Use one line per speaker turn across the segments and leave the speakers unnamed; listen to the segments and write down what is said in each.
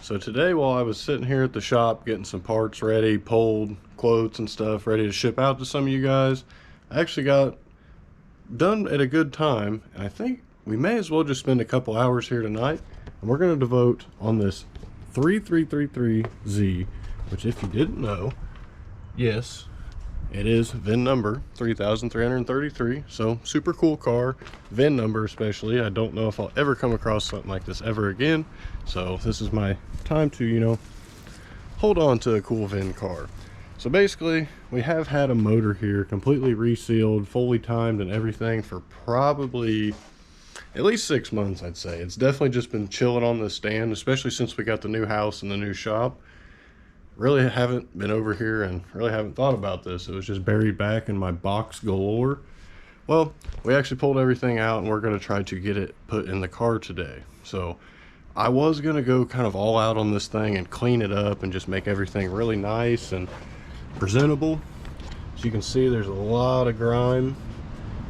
So today, while I was sitting here at the shop getting some parts ready, pulled, quotes and stuff ready to ship out to some of you guys, I actually got done at a good time, and I think we may as well just spend a couple hours here tonight, and we're going to devote on this 3333Z, which, if you didn't know, yes, it is VIN number 3333, so super cool car, VIN number especially. I don't know if I'll ever come across something like this ever again, so this is my time to, you know, hold on to a cool VIN car. So basically, we have had a motor here completely resealed, fully timed and everything for probably at least 6 months, I'd say. It's definitely just been chilling on the stand, especially since we got the new house and the new shop. Really haven't been over here and really haven't thought about this. It was just buried back in my box galore. Well, we actually pulled everything out and we're going to try to get it put in the car today. So I was going to go kind of all out on this thing and clean it up and just make everything really nice and presentable. As you can see, there's a lot of grime.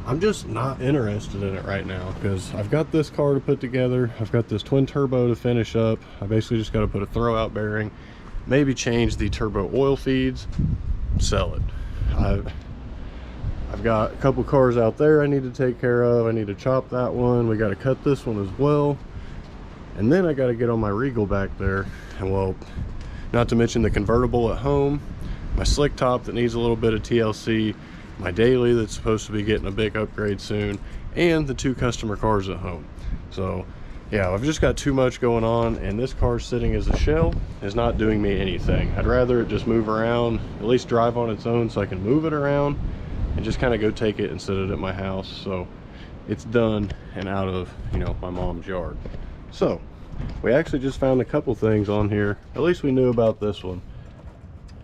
I'm just not interested in it right now because I've got this car to put together. I've got this twin turbo to finish up. I basically just got to put a throwout bearing, maybe change the turbo oil feeds, sell it. I've got a couple cars out there I need to take care of. I need to chop that one. We got to cut this one as well. And then I got to get on my Regal back there. And well, not to mention the convertible at home, my slick top that needs a little bit of TLC, my daily that's supposed to be getting a big upgrade soon, and the 2 customer cars at home. So yeah, I've just got too much going on, and this car sitting as a shell is not doing me anything. I'd rather it just move around, at least drive on its own so I can move it around and just kind of go take it and sit it at my house so it's done and out of, you know, my mom's yard. So we actually just found a couple things on here. At least we knew about this one.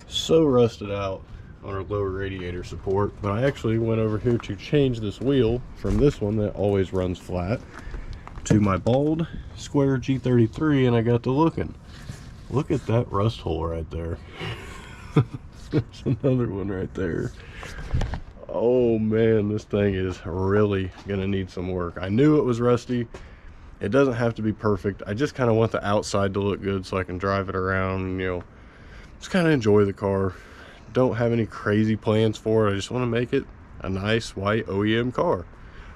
So rusted out on our lower radiator support, but I actually went over here to change this wheel from this one that always runs flat to my bald square G33, and I got to looking. Look at that rust hole right there. There's another one right there. Oh man, this thing is really gonna need some work. I knew it was rusty. It doesn't have to be perfect. I just kind of want the outside to look good so I can drive it around and, you know, just kind of enjoy the car. Don't have any crazy plans for it. I just want to make it a nice white OEM car,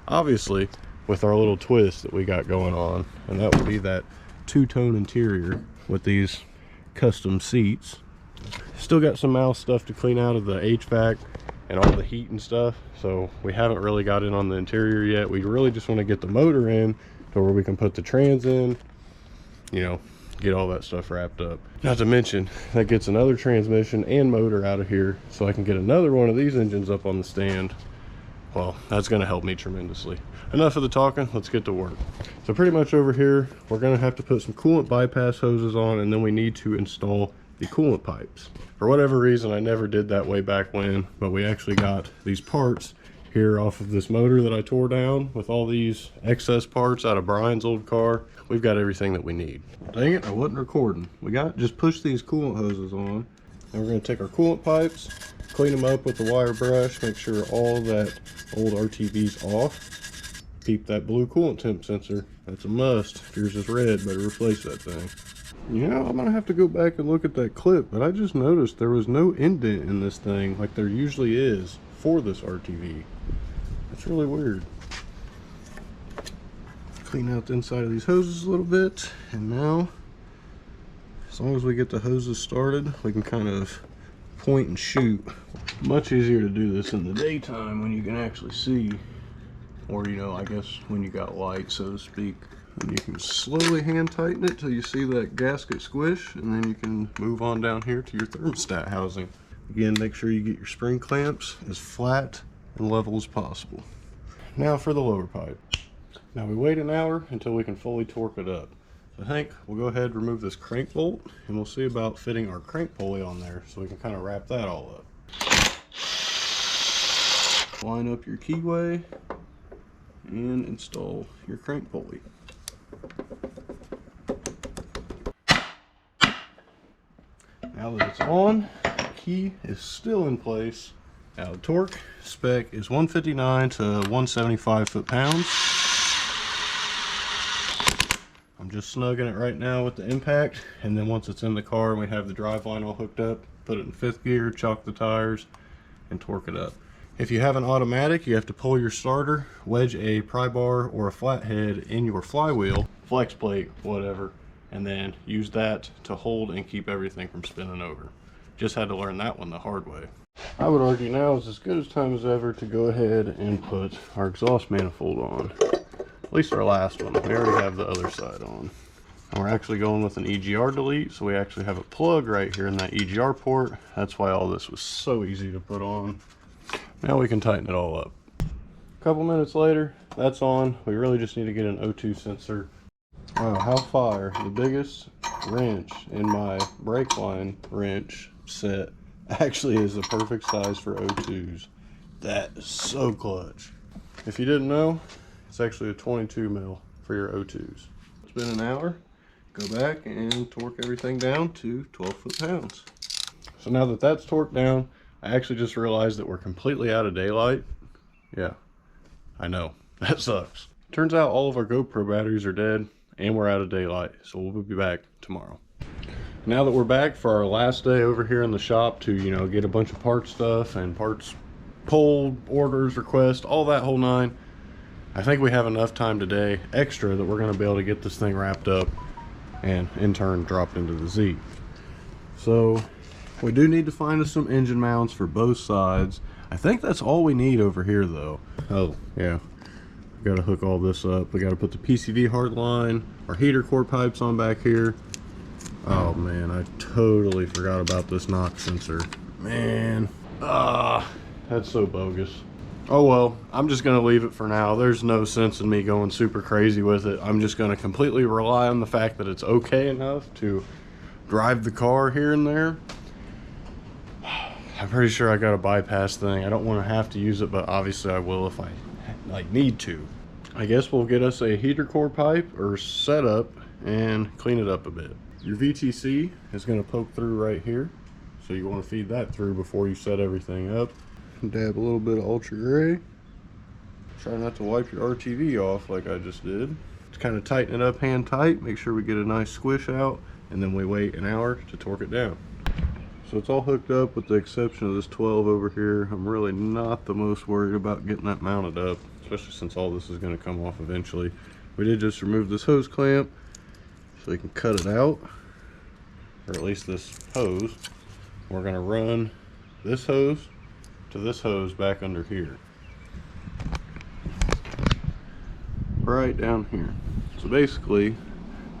obviously with our little twist that we got going on, and that would be that 2-tone interior with these custom seats. Still got some mouse stuff to clean out of the HVAC and all the heat and stuff, so we haven't really got in on the interior yet. We really just want to get the motor in to where we can put the trans in, you know, get all that stuff wrapped up. Not to mention that gets another transmission and motor out of here so I can get another one of these engines up on the stand. Well, that's going to help me tremendously. Enough of the talking, let's get to work. So pretty much over here, we're going to have to put some coolant bypass hoses on, and then we need to install the coolant pipes. For whatever reason, I never did that way back when, but we actually got these parts here off of this motor that I tore down with all these excess parts out of Brian's old car. We've got everything that we need. Dang it, I wasn't recording. We got just push these coolant hoses on, and we're going to take our coolant pipes, clean them up with the wire brush, make sure all that old RTV's off. Keep that blue coolant temp sensor. That's a must. If yours is red, better replace that thing. You know, I'm going to have to go back and look at that clip, but I just noticed there was no indent in this thing like there usually is for this RTV. That's really weird. Clean out the inside of these hoses a little bit, and now as long as we get the hoses started, we can kind of point and shoot. Much easier to do this in the daytime when you can actually see, or, you know, I guess when you got light, so to speak. And you can slowly hand tighten it till you see that gasket squish, and then you can move on down here to your thermostat housing. Again, make sure you get your spring clamps as flat and level as possible. Now for the lower pipe. Now we wait an hour until we can fully torque it up. I think we'll go ahead and remove this crank bolt, and we'll see about fitting our crank pulley on there so we can kind of wrap that all up. Line up your keyway and install your crank pulley. Now that it's on, the key is still in place. Now the torque spec is 159 to 175 foot-pounds. I'm just snugging it right now with the impact, and then once it's in the car and we have the drive line all hooked up, put it in 5th gear, chock the tires, and torque it up. If you have an automatic, you have to pull your starter, wedge a pry bar or a flathead in your flywheel, flex plate, whatever, and then use that to hold and keep everything from spinning over. Just had to learn that one the hard way. I would argue now is as good as time as ever to go ahead and put our exhaust manifold on. At least our last one. We already have the other side on. And we're actually going with an EGR delete, so we actually have a plug right here in that EGR port. That's why all this was so easy to put on. Now we can tighten it all up. A couple minutes later, that's on. We really just need to get an O2 sensor. Wow, how fire. The biggest wrench in my brake line wrench set actually is the perfect size for O2s. That is so clutch. If you didn't know, it's actually a 22 mil for your O2s. It's been an hour. Go back and torque everything down to 12 foot-pounds. So now that that's torqued down, I actually just realized that we're completely out of daylight. Yeah, I know, that sucks. Turns out all of our GoPro batteries are dead and we're out of daylight, so we'll be back tomorrow. Now that we're back for our last day over here in the shop to, you know, get a bunch of part stuff and parts pulled, orders, requests, all that whole nine, I think we have enough time today extra that we're going to be able to get this thing wrapped up and in turn dropped into the Z. So we do need to find us some engine mounts for both sides. I think that's all we need over here though. Oh yeah, we got to hook all this up. We got to put the PCV hard line, our heater core pipes on back here. Oh man, I totally forgot about this knock sensor. Man, that's so bogus. Oh well, I'm just gonna leave it for now. There's no sense in me going super crazy with it. I'm just gonna completely rely on the fact that it's okay enough to drive the car here and there. I'm pretty sure I got a bypass thing. I don't want to have to use it, but obviously I will if I need to. I guess we'll get us a heater core pipe or setup and clean it up a bit. Your VTC is going to poke through right here, so you want to feed that through before you set everything up. Dab a little bit of ultra gray. Try not to wipe your RTV off like I just did. Just kind of tighten it up hand tight, make sure we get a nice squish out, and then we wait an hour to torque it down. So it's all hooked up with the exception of this 12 over here. I'm really not the most worried about getting that mounted up, especially since all this is going to come off eventually. We did just remove this hose clamp so we can cut it out, or at least this hose. We're going to run this hose to this hose back under here, right down here. So basically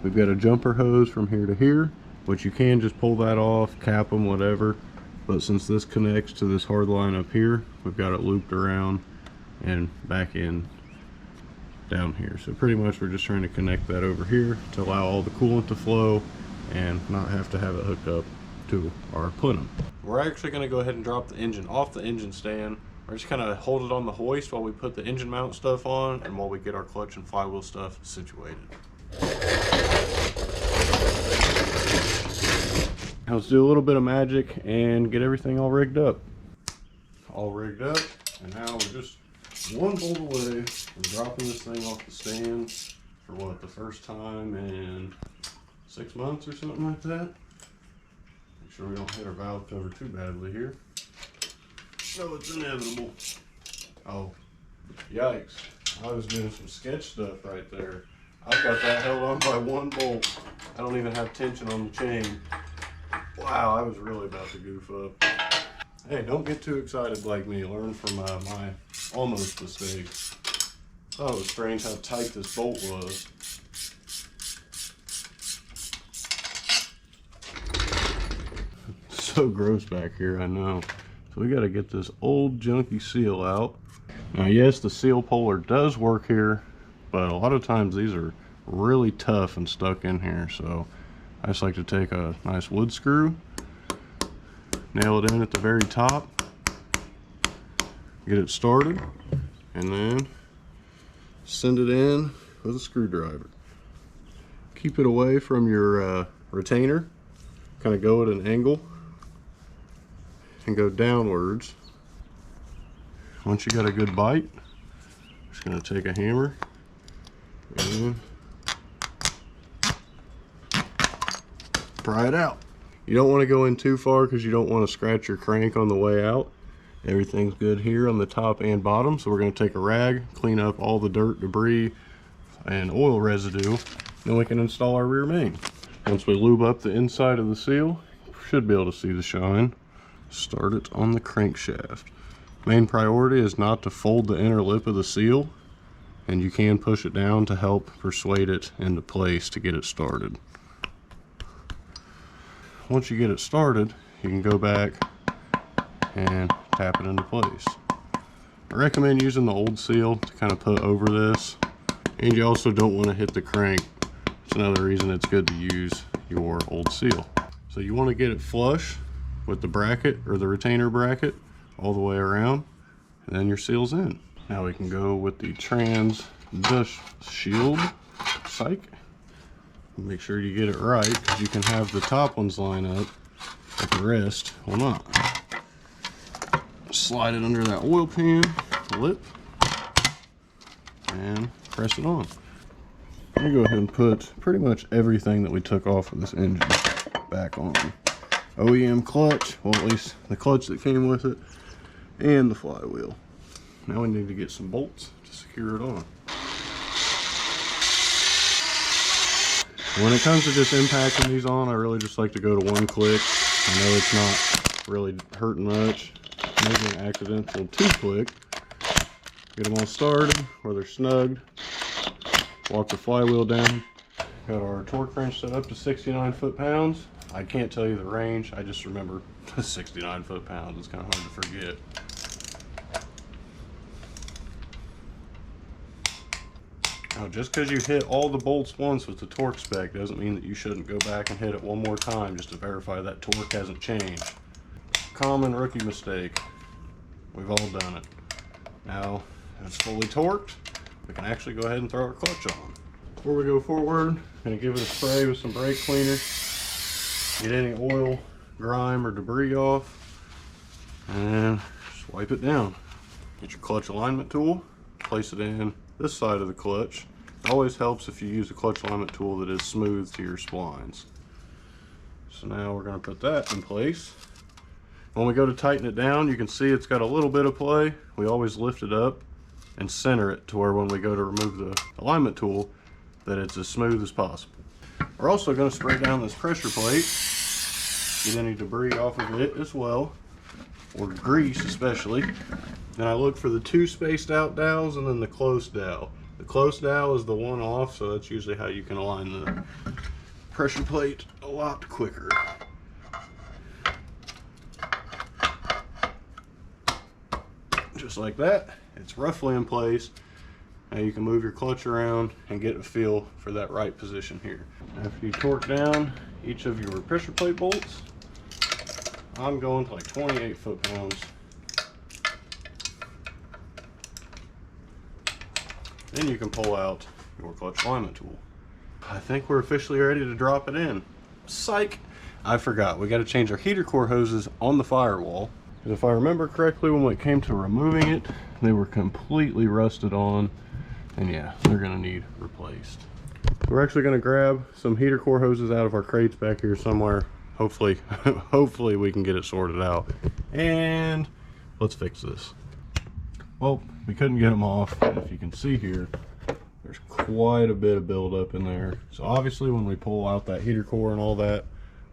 we've got a jumper hose from here to here, which you can just pull that off, cap them, whatever, but since this connects to this hard line up here, we've got it looped around and back in down here. So pretty much we're just trying to connect that over here to allow all the coolant to flow and not have to have it hooked up to our plenum. We're actually going to go ahead and drop the engine off the engine stand. We're just kind of hold it on the hoist while we put the engine mount stuff on and while we get our clutch and flywheel stuff situated. Now let's do a little bit of magic and get everything all rigged up. All rigged up, and now we're just one bolt away from dropping this thing off the stand for what, the first time in 6 months or something like that. Make sure we don't hit our valve cover too badly here. No, it's inevitable. Oh, yikes. I was doing some sketch stuff right there. I've got that held on by one bolt. I don't even have tension on the chain. Wow, I was really about to goof up. Hey, don't get too excited like me. Learn from my almost mistake. Oh, it was strange how tight this bolt was. So gross back here, I know. So we got to get this old junky seal out. Now yes, the seal puller does work here, but a lot of times these are really tough and stuck in here. So I just like to take a nice wood screw, nail it in at the very top, get it started, and then send it in with a screwdriver. Keep it away from your retainer, kind of go at an angle and go downwards. Once you got a good bite, just going to take a hammer and pry it out. You don't want to go in too far because you don't want to scratch your crank on the way out. Everything's good here on the top and bottom, so we're going to take a rag, clean up all the dirt, debris, and oil residue, then we can install our rear main. Once we lube up the inside of the seal, should be able to see the shine. Start it on the crankshaft. Main priority is not to fold the inner lip of the seal, and you can push it down to help persuade it into place to get it started. Once you get it started, you can go back and tap it into place. I recommend using the old seal to kind of put over this, and you also don't want to hit the crank. It's another reason it's good to use your old seal. So you want to get it flush with the bracket or the retainer bracket all the way around, and then your seal's in. Now we can go with the trans dust shield. Psych. Make sure you get it right, because you can have the top ones line up, but the rest will not. Slide it under that oil pan lip and press it on. I'm gonna go ahead and put pretty much everything that we took off of this engine back on. OEM clutch, well, at least the clutch that came with it, and the flywheel. Now we need to get some bolts to secure it on. When it comes to just impacting these on, I really just like to go to one click. I know it's not really hurting much. Maybe an accidental two click. Get them all started where they're snugged. Walk the flywheel down. Got our torque wrench set up to 69 foot-pounds. I can't tell you the range, I just remember 69 foot-pounds. It's kind of hard to forget. Now, just because you hit all the bolts once with the torque spec doesn't mean that you shouldn't go back and hit it one more time just to verify that torque hasn't changed. Common rookie mistake. We've all done it. Now, if it's fully torqued, we can actually go ahead and throw our clutch on. Before we go forward, I'm going to give it a spray with some brake cleaner. Get any oil, grime, or debris off, and just wipe it down. Get your clutch alignment tool, place it in this side of the clutch. It always helps if you use a clutch alignment tool that is smooth to your splines. So now we're going to put that in place. When we go to tighten it down, you can see it's got a little bit of play. We always lift it up and center it to where when we go to remove the alignment tool, that it's as smooth as possible. We're also going to spray down this pressure plate, get any debris off of it as well, or grease especially. Then I look for the two spaced out dowels and then the close dowel. The close dowel is the one off, so that's usually how you can align the pressure plate a lot quicker. Just like that, it's roughly in place. Now you can move your clutch around and get a feel for that right position here. After you torque down each of your pressure plate bolts, I'm going to like 28 foot-pounds. Then you can pull out your clutch alignment tool. I think we're officially ready to drop it in. Psych! I forgot, we got to change our heater core hoses on the firewall. Because if I remember correctly, when it came to removing it, they were completely rusted on. And yeah, they're gonna need replaced. We're actually gonna grab some heater core hoses out of our crates back here somewhere. Hopefully, hopefully we can get it sorted out. And let's fix this. Well, we couldn't get them off. And if you can see here, there's quite a bit of buildup in there. So obviously when we pull out that heater core and all that,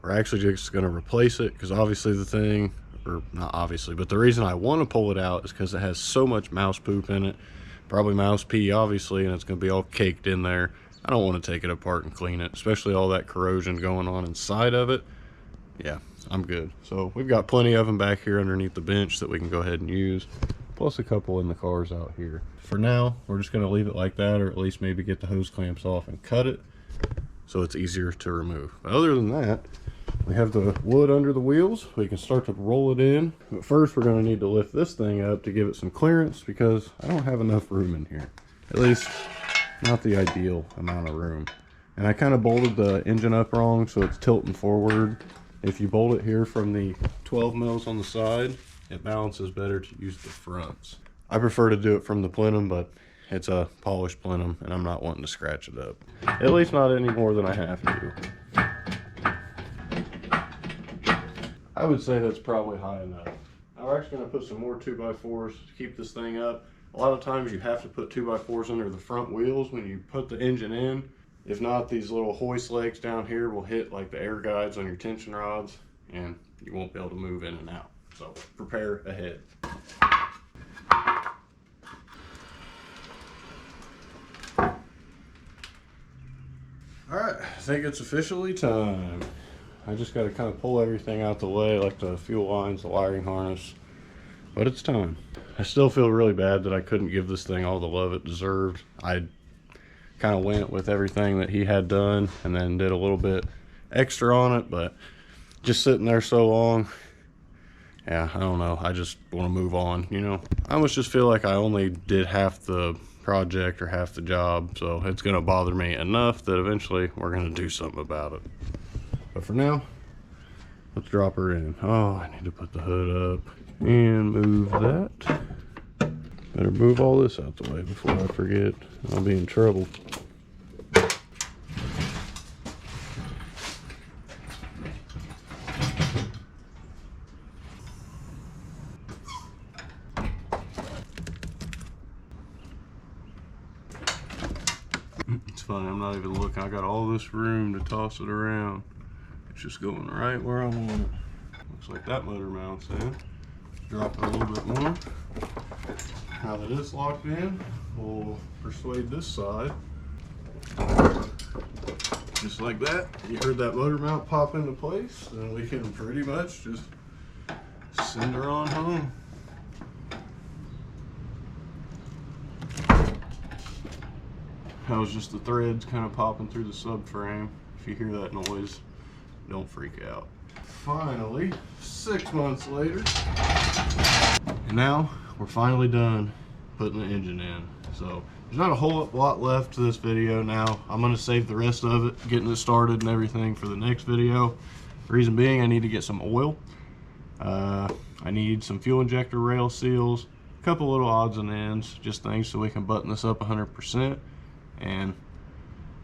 we're actually just gonna replace it, because obviously the thing, or not obviously, but the reason I wanna pull it out is because it has so much mouse poop in it. Probably mouse pee, obviously, and it's going to be all caked in there. I don't want to take it apart and clean it, especially all that corrosion going on inside of it. Yeah, I'm good. So we've got plenty of them back here underneath the bench that we can go ahead and use, plus a couple in the cars out here. For now, we're just going to leave it like that, or at least maybe get the hose clamps off and cut it so it's easier to remove. But other than that, we have the wood under the wheels. We can start to roll it in. But first, we're going to need to lift this thing up to give it some clearance, because I don't have enough room in here. At least, not the ideal amount of room. And I kind of bolted the engine up wrong, so it's tilting forward. If you bolt it here from the 12 mils on the side, it balances better to use the fronts. I prefer to do it from the plenum, but it's a polished plenum, and I'm not wanting to scratch it up. At least not any more than I have to. I would say that's probably high enough. Now we're actually going to put some more 2x4s to keep this thing up. A lot of times you have to put 2x4s under the front wheels when you put the engine in. If not, these little hoist legs down here will hit like the air guides on your tension rods and you won't be able to move in and out. So prepare ahead. All right, I think it's officially time. I just got to kind of pull everything out the way, like the fuel lines, the wiring harness, but it's time. I still feel really bad that I couldn't give this thing all the love it deserved. I kind of went with everything that he had done and then did a little bit extra on it, but just sitting there so long, yeah, I don't know. I just want to move on, you know. I almost just feel like I only did half the project or half the job, so it's going to bother me enough that eventually we're going to do something about it. But for now, let's drop her in. Oh, I need to put the hood up and move that. Better move all this out the way before I forget. I'll be in trouble. It's funny, I'm not even looking. I got all this room to toss it around. It's just going right where I want it. Looks like that motor mount's in. Drop it a little bit more. Now that it's locked in, we'll persuade this side. Just like that. You heard that motor mount pop into place, then we can pretty much just send her on home. That was just the threads kind of popping through the subframe. If you hear that noise, don't freak out. Finally, 6 months later, and now we're finally done putting the engine in. So there's not a whole lot left to this video now. I'm going to save the rest of it, getting it started and everything for the next video. The reason being, I need to get some oil. I need some fuel injector rail seals, a couple little odds and ends, just things so we can button this up 100%. And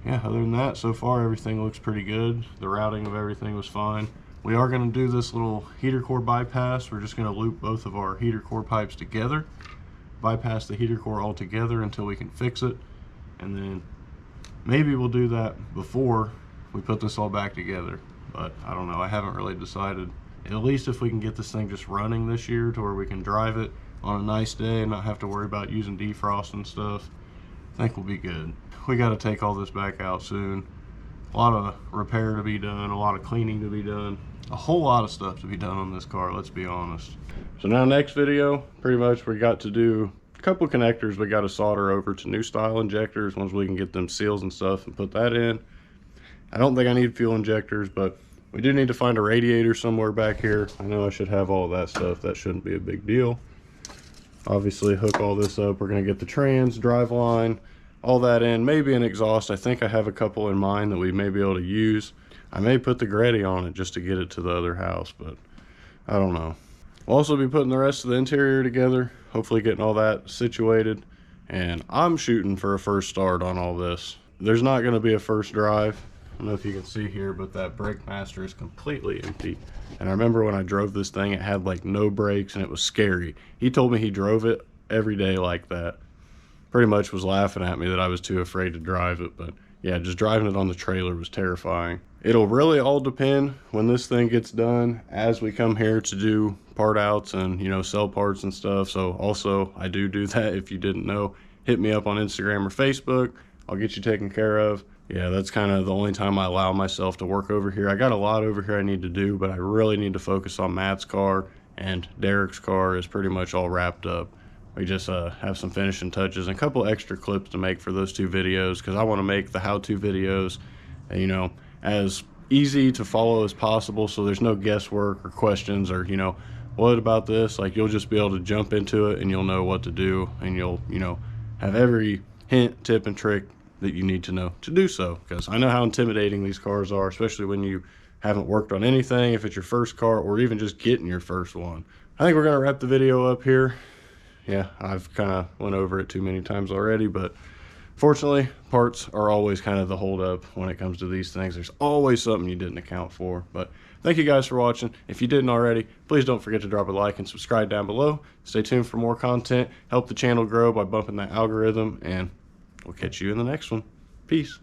yeah, other than that, so far everything looks pretty good. The routing of everything was fine. We are going to do this little heater core bypass. We're just going to loop both of our heater core pipes together, bypass the heater core altogether until we can fix it, and then maybe we'll do that before we put this all back together. But I don't know, I haven't really decided. At least if we can get this thing just running this year to where we can drive it on a nice day and not have to worry about using defrost and stuff, I think we'll be good. We got to take all this back out soon. A lot of repair to be done, a lot of cleaning to be done, a whole lot of stuff to be done on this car, let's be honest. So now next video, pretty much we got to do a couple connectors we got to solder over to new style injectors once we can get them seals and stuff and put that in. I don't think I need fuel injectors, but we do need to find a radiator somewhere back here. I know I should have all that stuff. That shouldn't be a big deal. Obviously hook all this up. We're going to get the trans, drive line, all that in, maybe an exhaust. I think I have a couple in mind that we may be able to use. I may put the Gretty on it just to get it to the other house, but I don't know. We'll also be putting the rest of the interior together, hopefully getting all that situated, and I'm shooting for a first start on all this. There's not going to be a first drive. I don't know if you can see here, but that brake master is completely empty. And I remember when I drove this thing, it had like no brakes and it was scary. He told me he drove it every day like that. Pretty much was laughing at me that I was too afraid to drive it, but yeah, just driving it on the trailer was terrifying. It'll really all depend when this thing gets done as we come here to do part outs and, you know, sell parts and stuff. So also I do that. If you didn't know, hit me up on Instagram or Facebook. I'll get you taken care of. Yeah, that's kind of the only time I allow myself to work over here. I got a lot over here I need to do, but I really need to focus on Matt's car, and Derek's car is pretty much all wrapped up. We just have some finishing touches and a couple extra clips to make for those two videos, because I want to make the how-to videos, you know, as easy to follow as possible, so there's no guesswork or questions or, you know, what about this? Like, you'll just be able to jump into it and you'll know what to do, and you'll, you know, have every hint, tip, and trick that you need to know to do so, because I know how intimidating these cars are, especially when you haven't worked on anything, if it's your first car or even just getting your first one. I think we're going to wrap the video up here. Yeah, I've kind of went over it too many times already, but Fortunately, parts are always kind of the holdup when it comes to these things. There's always something you didn't account for. But thank you guys for watching. If you didn't already, please don't forget to drop a like and subscribe down below. Stay tuned for more content. Help the channel grow by bumping that algorithm, and we'll catch you in the next one. Peace.